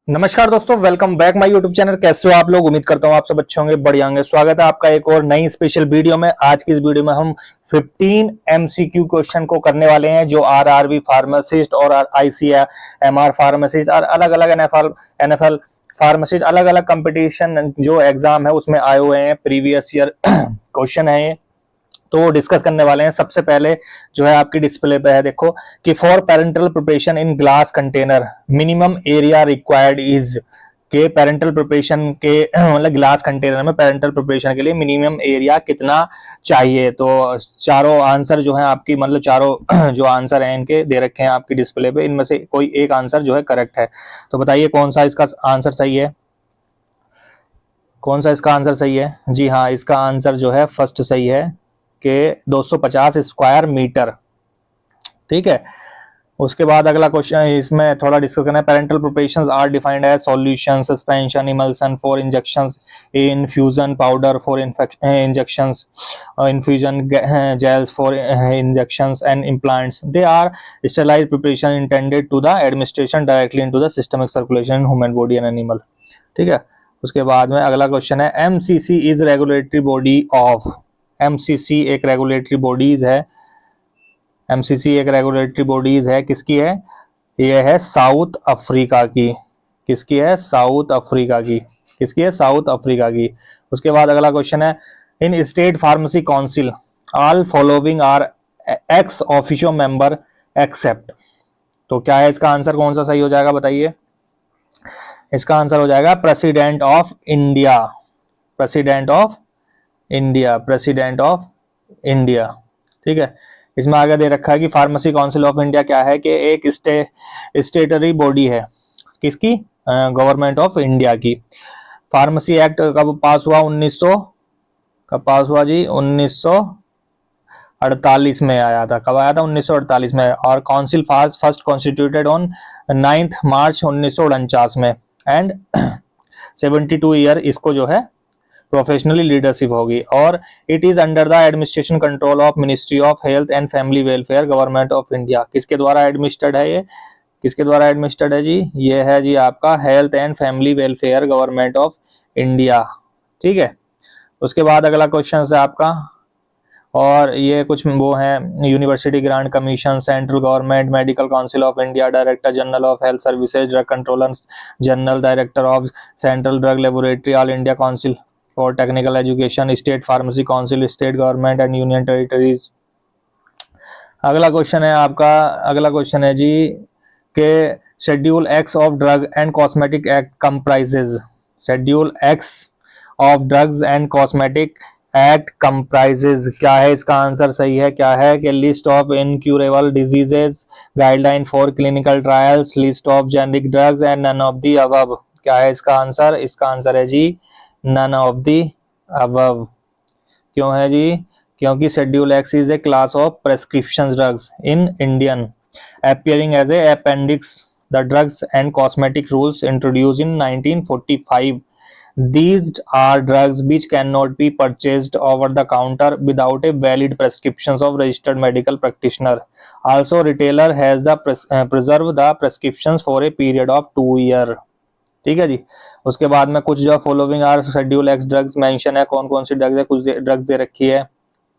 नमस्कार दोस्तों, welcome back my YouTube channel. कैसे हो आप लोग? उम्मीद करता हूँ आप सब अच्छे होंगे, बढ़िया होंगे। स्वागत है आपका एक और नई स्पेशल वीडियो में। आज की इस वीडियो में हम 15 एमसीक्यू क्वेश्चन को करने वाले हैं, जो आरआरबी फार्मासिस्ट और आईसीएमआर फार्मासिस्ट और अलग अलग एनएफएल फार्मासिस्ट, अलग अलग कंपटीशन जो एग्जाम है उसमें आए हुए हैं। प्रीवियस ईयर क्वेश्चन है ये, तो वो डिस्कस करने वाले हैं। सबसे पहले जो है आपकी डिस्प्ले पे है, देखो कि for parental preparation in glass container minimum area required is, के पेरेंटल प्रिपरेशन के मतलब ग्लास कंटेनर में पेरेंटल प्रिपरेशन के लिए मिनिमम एरिया कितना चाहिए। तो चारों आंसर जो है आपकी, मतलब चारों जो आंसर हैं इनके दे रखे हैं आपकी डिस्प्ले पे, इनमें से कोई एक आंसर जो है करेक्ट है। तो बताइए कौन सा इसका आंसर सही है, कौन सा इसका आंसर सही है। जी हाँ, इसका आंसर जो है फर्स्ट सही है के 250 स्क्वायर मीटर। ठीक है, उसके बाद अगला क्वेश्चन इसमें थोड़ा डिस्कस करना है। Parenteral preparations are defined as solution, suspension, emulsion for injections, infusion powder for injections, infusion gels for injections and implants. They are sterilized preparation intended to the administration directly into the systemic circulation in human body and animal. ठीक है, उसके बाद में अगला question है MCC is regulatory body of. MCC एक regulatory bodies है, MCC एक रेगुलेटरी बॉडीज है, किसकी है? ये है साउथ अफ्रीका की। किसकी है? साउथ अफ्रीका की। किसकी है? साउथ अफ्रीका की। उसके बाद अगला क्वेश्चन है in state pharmacy council all following are ex officio member except. तो क्या है इसका आंसर, कौन सा सही हो जाएगा बताइए। इसका आंसर हो जाएगा president of India. President of India, president of India. ठीक है, इसमें आगे दे रखा है कि फार्मेसी काउंसिल ऑफ इंडिया क्या है, कि एक स्टेटरी बॉडी है। किसकी? गवर्नमेंट ऑफ इंडिया की। फार्मेसी एक्ट कब पास हुआ? 1900 कब पास हुआ जी? 1948 में आया था। कब आया था? 1948 में। और काउंसिल फर्स्ट कॉन्स्टिट्यूटेड ऑन 9 मार्च 1949 में। एंड 72 ईयर इसको जो है प्रोफेशनली लीडरशिप होगी। और it is under the administration control of ministry of health and family welfare government of India. किसके द्वारा एडमिनिस्टर्ड है ये? किसके द्वारा एडमिनिस्टर्ड है जी? ये है जी आपका health and family welfare government of India. ठीक है, उसके बाद अगला क्वेश्चन है आपका, और ये कुछ वो है university grant commission, central government, medical council of India, director general of health services, drug controller general, director of central drug laboratory, all India council for technical education, state pharmacy council, state government and union territories. अगला question है आपका, अगला question है जी के schedule x of drug and cosmetic act comprises. Schedule x of drugs and cosmetic act comprises, क्या है इसका answer सही है? क्या है कि list of incurable diseases, guideline for clinical trials, list of generic drugs and none of the above. क्या है इसका आंसर? इसका आंसर है जी नन ऑफ द अबव। क्यों है जी? क्योंकि schedule X is a class of prescription drugs in Indian appearing as a appendix the drugs and cosmetic rules introduced in 1945. These are drugs which cannot be purchased over the counter without a valid prescriptions of registered medical practitioner. Also, retailer has the preserve the prescriptions for a period of 2 year. ठीक है जी। उसके बाद में कुछ जो following are schedule X drugs mention है, कौन कौन सी ड्रग्स है, कुछ ड्रग्स दे रखी है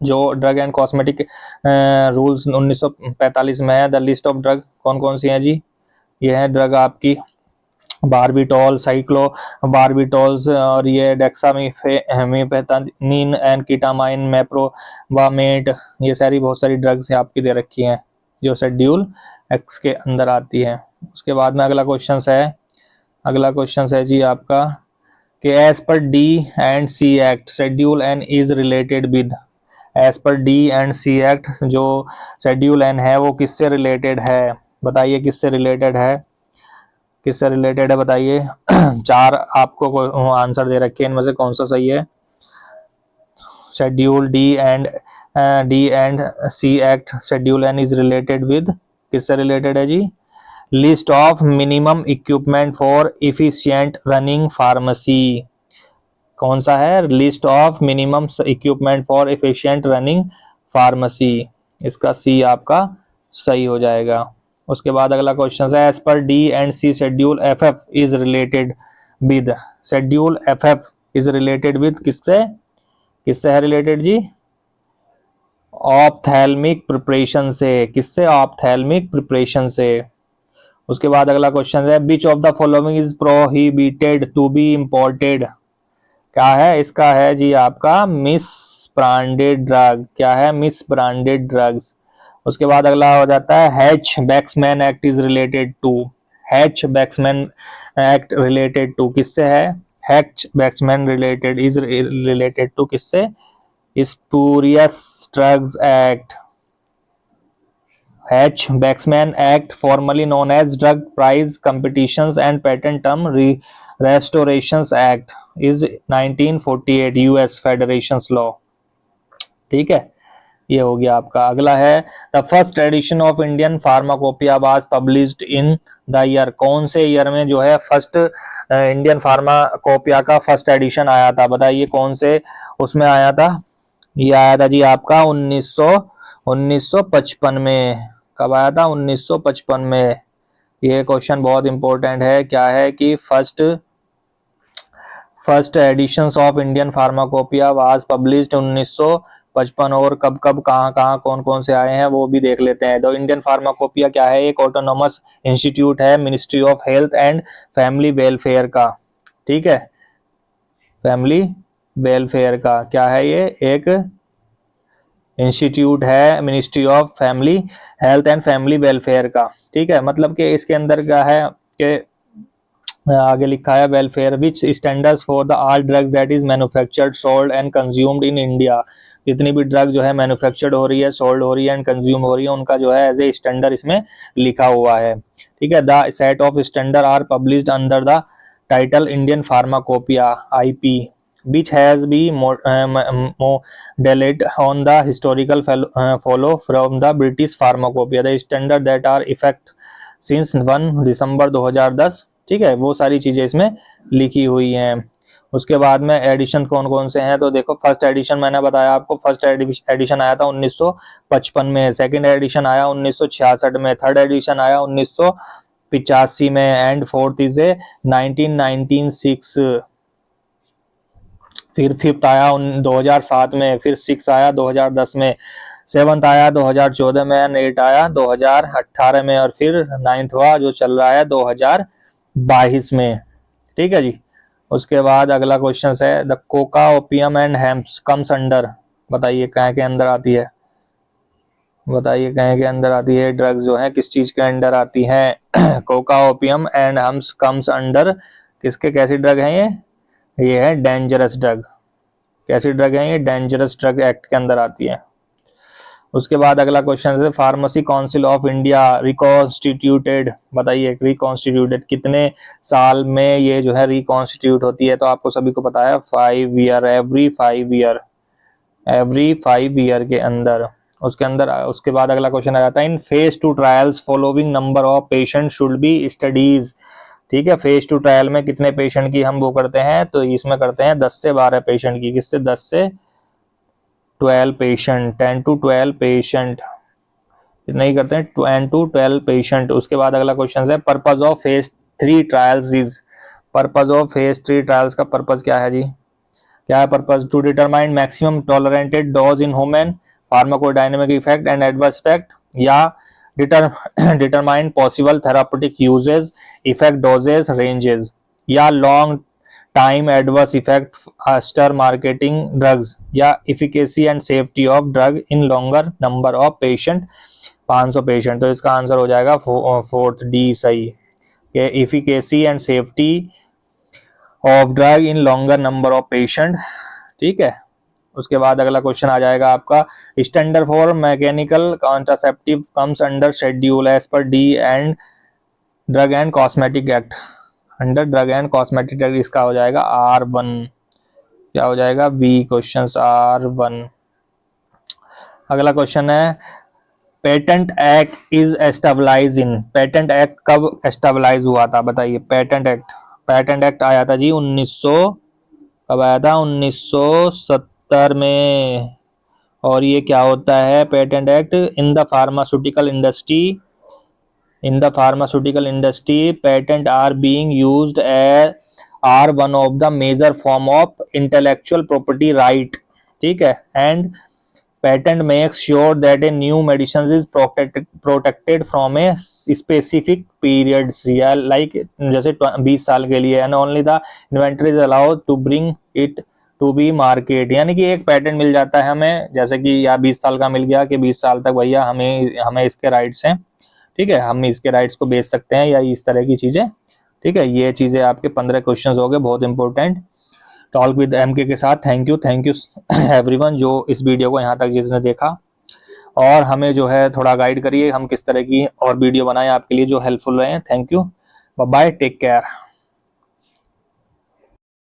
जो ड्रग एंड कॉस्मेटिक रूल्स 1945 में है। द लिस्ट ऑफ ड्रग कौन कौन सी है जी? ये है ड्रग आपकी बारबिटॉल, साइक्लो बारबिटॉल्स, और ये डेक्सामीथेनिन एंड कीटामाइन, मेप्रोवामेट, ये सारी बहुत सारी ड्रग्स आपकी दे रखी हैं जो शेड्यूल एक्स के अंदर आती हैं। उसके बाद में अगला क्वेश्चन है, अगला क्वेश्चन है जी आपका कि as per D and C act schedule N is related with. As per D and C act जो शेड्यूल एन है वो किससे रिलेटेड है? बताइए किससे रिलेटेड है, किससे रिलेटेड है बताइए। चार आपको आंसर दे रखे हैं, इनमें से कौन सा सही है? Schedule D and C act schedule N is related with, किससे रिलेटेड है जी? List of minimum equipment for efficient running pharmacy. कौन सा है? List of minimum equipment for efficient running pharmacy. इसका सी आपका सही हो जाएगा। उसके बाद अगला क्वेश्चन है as per D and C schedule F F is related with, schedule F F is related with किससे, किससे है रिलेटेड जी, ऑप्थेल्मिक प्रिपरेशन से, किससे, ऑप्थेल्मिक प्रिपरेशन से। उसके बाद अगला क्वेश्चन है which of the following is prohibited to be imported, क्या है इसका, है जी आपका मिस ब्रांडेड ड्रग, क्या है, मिस ब्रांडेड ड्रग्स। उसके बाद अगला हो जाता है Hatch Waxman act is related to, Hatch Waxman act related to किससे है, Hatch Waxman related is related to किससे, spurious drugs act, Hatch Waxman act formerly known as drug price competitions and patent term restorations act is 1948 US federation law, ठीक है, ये हो गया आपका। अगला है the first edition of Indian pharmacopoeia was published in the year, कौन से ईयर में जो है फर्स्ट इंडियन फार्माकोपिया का फर्स्ट एडिशन आया था, बताइए कौन से उसमें आया था, ये आया था जी आपका 1955 में, कब आया था, 1955 में। ये क्वेश्चन बहुत इंपॉर्टेंट है, क्या है कि first editions of Indian pharmacopoeia was published 1955, और कब कब कहाँ कहाँ कौन कौन से आए हैं वो भी देख लेते हैं। तो इंडियन फार्माकोपिया क्या है, एक ऑटोनोमस इंस्टीट्यूट है ministry of health and family welfare का, ठीक है, फैमिली वेलफेयर का क्या है, ये एक इंस्टीट्यूट है ministry of family health and family welfare का, ठीक है। मतलब कि इसके अंदर क्या है कि आगे लिखा है welfare which standards for the all drugs that is manufactured sold and consumed in India, जितनी भी ड्रग जो है मैन्युफैक्चर्ड हो रही है, सोल्ड हो रही है एंड कंज्यूम हो रही है, उनका जो है एज ए स्टैंडर्ड इसमें लिखा हुआ है, ठीक है। The set of standard are published under the title Indian pharmacopoeia IP which has been modeled on the historical follow from the British Pharmacopoeia, the standard that are effect since 1 दिसंबर 2010, ठीक है, वो सारी चीजें इसमें लिखी हुई हैं। उसके बाद में एडिशन कौन कौन से हैं, तो देखो फर्स्ट एडिशन मैंने बताया आपको, फर्स्ट एडिशन आया था 1955 में, सेकंड एडिशन आया 1966 में, थर्ड एडिशन आया 1985 में, एंड फोर्थ इज ए 1996, फिर फिफ्थ आया 2007 में, फिर सिक्स आया 2010 में, सेवंथ आया 2014 में, एंड एट आया 2018 में, और फिर नाइन्थवा जो चल रहा है 2022 में, ठीक है जी। उसके बाद अगला क्वेश्चन है the coca opium and hemps comes under, बताइए कहाँ के अंदर आती है, बताइए कहाँ के अंदर आती है, ड्रग्स जो है किस चीज के अंडर आती है। Coca opium and hemps comes under किसके, कैसी ड्रग है ये है डेंजरस ड्रग, कैसी ड्रग है ये, डेंजरस ड्रग एक्ट के अंदर आती है। उसके बाद अगला क्वेश्चन है pharmacy council of India reconstituted, बताइए रिकॉन्स्टिट्यूटेड कितने साल में ये जो है रिकॉन्स्टिट्यूट होती है, तो आपको सभी को पता है 5 ईयर, एवरी 5 ईयर के अंदर। उसके अंदर उसके बाद अगला क्वेश्चन आ जाता है in phase 2 trials following number of patient should be studies, ठीक है, फेज 2 ट्रायल में कितने पेशेंट की हम वो करते हैं, तो इसमें करते हैं 10 से 12 पेशेंट की, किससे 10 से 12 पेशेंट, 10 to 12 पेशेंट, इतना ही करते हैं 10 to 12 पेशेंट। उसके बाद अगला क्वेश्चन है purpose of phase 3 trials is, purpose of phase 3 trials का पर्पज क्या है जी, क्या है purpose, to determine maximum tolerated dose in human pharmacodynamic effect and adverse effect, या determine possible therapeutic uses, effect doses ranges, या long time adverse effect after marketing drugs, या efficacy and safety of drug in longer number of patient 500 patient. तो इसका answer हो जाएगा fourth D सही, कि efficacy and safety of drug in longer number of patient, ठीक है। उसके बाद अगला क्वेश्चन आ जाएगा आपका standard for mechanical contraceptive comes under schedule as per D and drug and cosmetic act, under drug and cosmetic act इसका हो जाएगा R1, क्या हो जाएगा बी क्वेश्चन R1। अगला क्वेश्चन है patent act is established in, patent act कब established हुआ था, बताइए पेटेंट एक्ट आया था जी 1900, कब आया था 1970 में, और ये क्या होता है patent act in the pharmaceutical industry in the pharmaceutical industry patent are being used as are one of the major form of intellectual property right, ठीक है। And patent makes sure that a new medicine is protected from a specific periods, या like जैसे 20 साल के लिए, and only the inventor is allowed to bring it to be market, यानी कि एक पेटेंट मिल जाता है हमें, जैसे कि या 20 साल का मिल गया कि 20 साल तक भैया हमें इसके राइट्स हैं, ठीक है, हम इसके राइट्स को बेच सकते हैं या इस तरह की चीज़ें, ठीक है। ये चीज़ें आपके 15 क्वेश्चंस हो गए, बहुत इंपॉर्टेंट टॉक विद एमके के साथ। थैंक यू एवरीवन जो इस वीडियो को यहाँ तक जिसने देखा, और हमें जो है थोड़ा गाइड करिए हम किस तरह की और वीडियो बनाएं आपके लिए जो हेल्पफुल रहे। Thank you, bye, take care.